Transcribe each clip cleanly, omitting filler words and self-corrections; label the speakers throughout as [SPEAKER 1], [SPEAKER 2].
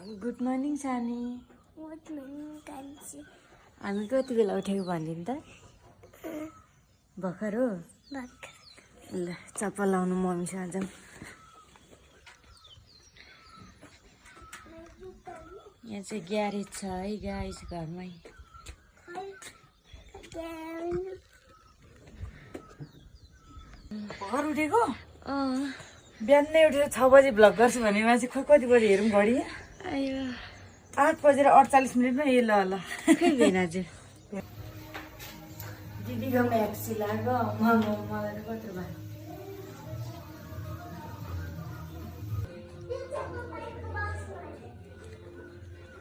[SPEAKER 1] Good morning सानी।
[SPEAKER 2] Good morning कान्छी।
[SPEAKER 1] हामी कति बेला उठेको भनिदिनु त? भर्खर हो।
[SPEAKER 2] भर्खर।
[SPEAKER 1] ल चप्पल लाउनु मम्मीसँग जाउँ। यहाँ चाहिँ ग्यारेज छ है गाइस घरमै। भर्खर उठेको? बिहान नै उठेर 6 बजे भ्लग गर्छु भने मान्छे खोइ कति बजे हेरौँ घडी। 8:48 ए ल ल भेनाजु दिदीको म्याक्सी लाग्यो मलाई कत्रो भयो।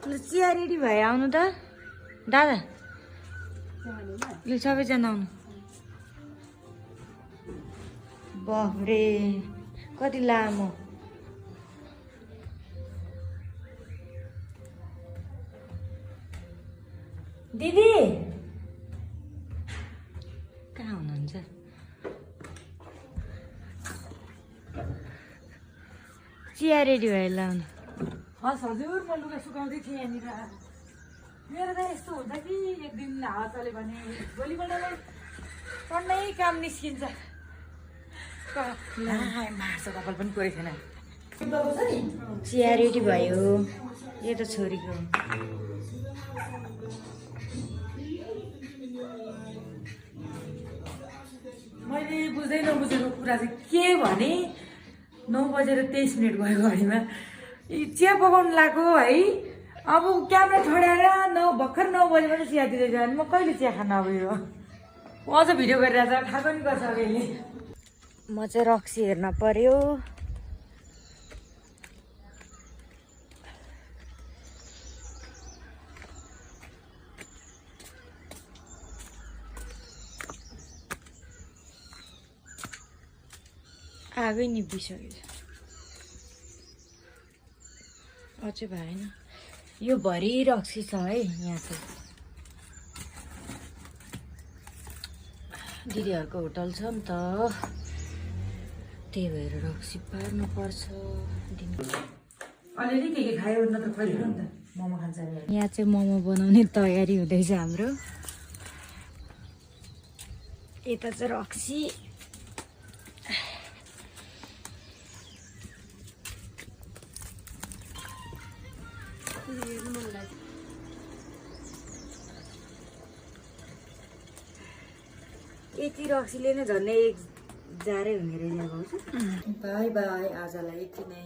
[SPEAKER 1] ल चिया रेडी भयो आउनु त दादा। ल सबैजना आउनु। बाफ्रे कति लामो। दिदी कहाँ हुनुहुन्छ? चिया रेडी भयो लाउनु। हस् हजुर म लुगा सुकाउँदै थिएँ यहाँनिर। मेरो त यस्तो हुन्छ कि एक दिन हावा चल्यो भने भोलिपल्ट टन्नै काम निस्किन्छ। मार्छ कपाल पनि कोरेको छैन। चिया रेडी भयो। यो त छोरीको मैले बुझ्दै नबुझेको कुरा चाहिँ के भने 9:23 भयो घडीमा। चिया पकाउनु लाग्यो है। अब क्यामेरा छोडेर भर्खर 9 बजे पनि चिया दिँदै जायो भने म कहिले चिया खान आयो। अझ भिडियो गरिरहेको छ थाहा पनि गर्छ अहिले। म चाहिँ रक्सी हेर्न पर्यो। आगै निभिसक्यो। अझै भएन। यो भरि रक्सी छ है यहाँ चाहिँ। दिदीहरूको होटल छ नि त त्यही भएर रक्सी पार्नु पर्छ। अलिअलि के खायो न त खोइदिनु नि त। मोमो खान्छ अरे। यहाँ चाहिँ मोमो बनाउने तयारी हुँदैछ हाम्रो। यता चाहिँ रक्सी। यति रक्सीले नै झन्डै एक जारै हुने रहेछ। बाई बाई आजलाई यति नै।